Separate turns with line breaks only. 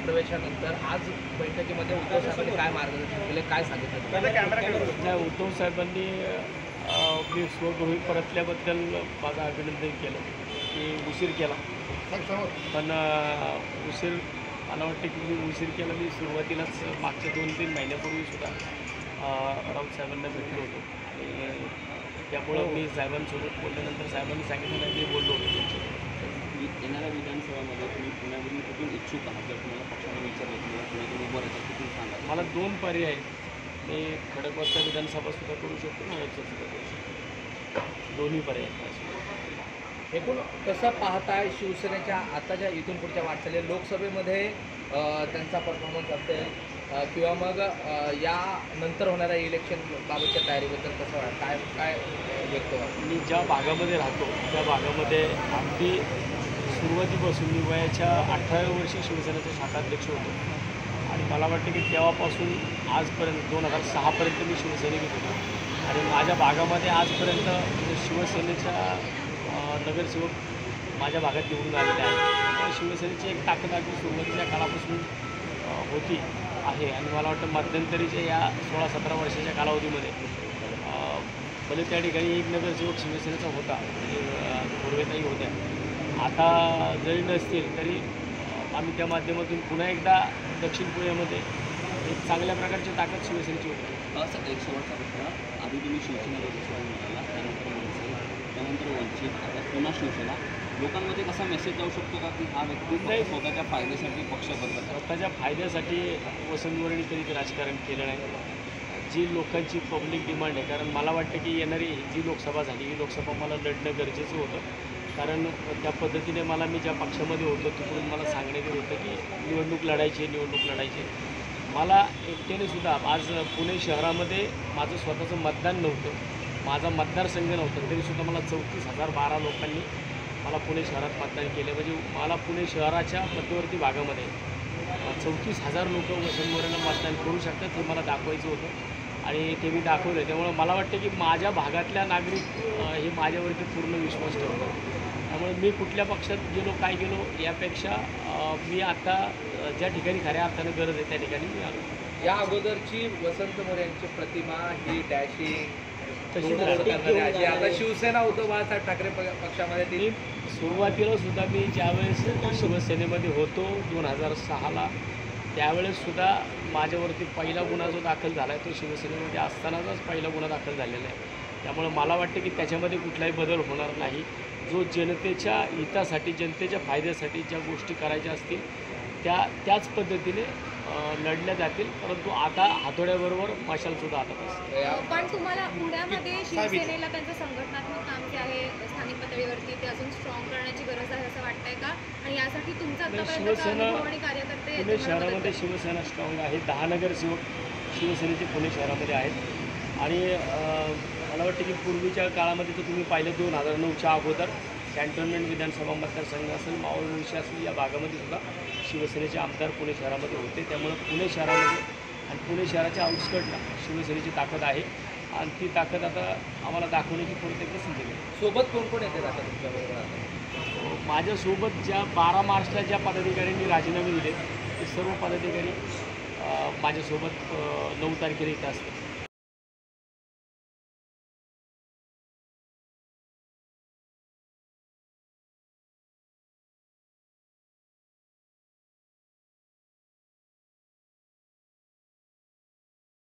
प्रवेशानंतर आज बैठकीमध्ये उद्धव साहेबांनी काय मार्गदर्शन केले, काय सांगितलं?
नाही, उद्धव साहेबांनी मी स्वगृही परतल्याबद्दल माझं अभिनंदन केलं की उशीर केला, पण उशीर मला वाटतं की मी उशीर केला. मी सुरुवातीलाच मागच्या 2-3 महिन्यापूर्वीसुद्धा राऊत साहेबांना भेटलो होतो आणि त्यामुळं मी साहेबांसोबत बोलल्यानंतर साहेबांनी सांगितलं नाही, मी बोललो होतो त्यांच्यासोबत.
येणाऱ्या विधानसभामध्ये तुम्ही पुण्यावरून कुठून इच्छुक आहात? जर तुम्हाला पक्षाने विचारलं किंवा पुण्यातून उभं राहायचं कुठून सांगा.
मला 2 पर्याय आहेत. मी खडकवासला विधानसभासुद्धा करू शकतो, नाळेचरसुद्धा करू शकतो. दोन्ही पर्याय आहेत माझे.
एकूण कसं पाहताय शिवसेनेच्या आताच्या इथून पुढच्या वाटचाली लोकसभेमध्ये त्यांचा परफॉर्मन्स असेल किंवा मग या नंतर होणाऱ्या इलेक्शन बाबतच्या तयारीबद्दल कसं काय काय व्यक्त व्हावं?
मी ज्या भागामध्ये राहतो त्या भागामध्ये अगदी सुरुवातीपासून मी वयाच्या 18व्या वर्षी शिवसेनेचा शाखाध्यक्ष होतो आणि मला वाटतं की तेव्हापासून आजपर्यंत 2006पर्यंत मी शिवसैनिक होतो आणि माझ्या भागामध्ये आजपर्यंत शिवसेनेच्या नगरसेवक माझ्या भागात निवडून आलेले आहेत. शिवसेनेची एक ताकद अगदी सुरुवातीच्या काळापासून होती आहे आणि मला वाटतं मध्यंतरीच्या या 16-17 वर्षाच्या कालावधीमध्ये भले त्या ठिकाणी एक नगरसेवक शिवसेनेचा होता, पूर्वेताई होत्या. आता जरी नसतील तरी आम्ही त्या माध्यमातून पुन्हा एकदा दक्षिण पुण्यामध्ये एक चांगल्या प्रकारची ताकद शिवसेनेची होती.
असं एक शेवटचा प्रश्न, आधी तुम्ही शिवसेना म्हणाला, त्यानंतर मनसे, त्यानंतर वंचित, आता पुन्हा शिवसेना. लोकांमध्ये कसा मेसेज जाऊ शकतो का की हा व्यक्ती स्वतःच्या फायद्यासाठी पक्ष बदलत?
स्वतःच्या फायद्यासाठी वसंतवरांनी कधीच राजकारण केलं नाही. जी लोकांची पब्लिक डिमांड आहे, कारण मला वाटतं की येणारी जी लोकसभा झाली ही लोकसभा मला लढणं गरजेचं होतं, कारण त्या पद्धतीने मला मी ज्या पक्षामध्ये होतो तिकडून मला सांगण्यात येत होतं की निवडणूक लढायची. मला एकट्यानेसुद्धा आज पुणे शहरामध्ये माझं स्वतःचं मतदान नव्हतं, माझा मतदारसंघ नव्हता, तरीसुद्धा मला 34,012 लोकांनी मला पुणे शहरात मतदान केले. म्हणजे मला पुणे शहराच्या मध्यवर्ती भागामध्ये 34,000 लोक वसंतवरांना मतदान करू शकतात हे मला दाखवायचं होतं आणि ते मी दाखवलं. त्यामुळे मला वाटतं की माझ्या भागातल्या नागरिक हे माझ्यावरती पूर्ण विश्वास ठेवतात. त्यामुळे मी कुठल्या पक्षात गेलो काय गेलो यापेक्षा मी आता ज्या ठिकाणी खऱ्या अर्थानं गरज आहे त्या ठिकाणी मी आलो.
या अगोदरची वसंत मोरे यांची प्रतिमा ही डॅशिंग
तशी
आता शिवसेना उद्धव बाळासाहेब ठाकरे पक्षामध्ये ती
सुरुवातीला सुद्धा मी ज्यावेळेस शिवसेनेमध्ये होतो 2006ला त्यावेळेससुद्धा माझ्यावरती पहिला गुन्हा जो दाखल झाला आहे तो शिवसेनेमध्ये असतानाचाच पहिला गुन्हा दाखल झालेला आहे. त्यामुळे मला वाटतं की त्याच्यामध्ये कुठलाही बदल होणार नाही. जो जनतेच्या हितासाठी जनतेच्या फायद्यासाठी ज्या गोष्टी करायच्या असतील त्याच पद्धतीने लढल्या जातील, परंतु आता हातोड्याबरोबर मशालसुद्धा हातात असते.
पण तुम्हाला पुण्यामध्ये शिवसेनेला त्यांचं संघटनात्मक काम जे आहे स्थानिक पातळीवरती ते अजून स्ट्रॉंग करण्याची गरज आहे असं वाटतंय का? आणि यासाठी तुमचा आणि कार्यकर्ते
पुणे शहरामध्ये शिवसेना स्ट्रॉंग आहे. 10 नगरसेवक शिवसेनेचे पुणे शहरामध्ये आहेत आणि मला वाटतं की पूर्वीच्या काळामध्ये तर तुम्ही पाहिलं 2009च्या अगोदर कॅन्टोन्मेंट विधानसभा मतदारसंघ असेल, मावळ मुळशी असेल, या भागामध्ये सुद्धा शिवसेनेचे आमदार पुणे शहरामध्ये होते. त्यामुळे पुणे शहरामध्ये आणि पुणे शहराच्या आउटस्कटला शिवसेनेची ताकद आहे आणि ती ताकद आता आम्हाला दाखवण्याची कोणत्या संधी नाही.
सोबत कोण कोण येते आता तुमच्याबरोबर?
माझ्यासोबत ज्या 12 मार्चला ज्या पदाधिकाऱ्यांनी राजीनामे दिले ते सर्व पदाधिकारी माझ्यासोबत 9 तारखेला इथे असतात.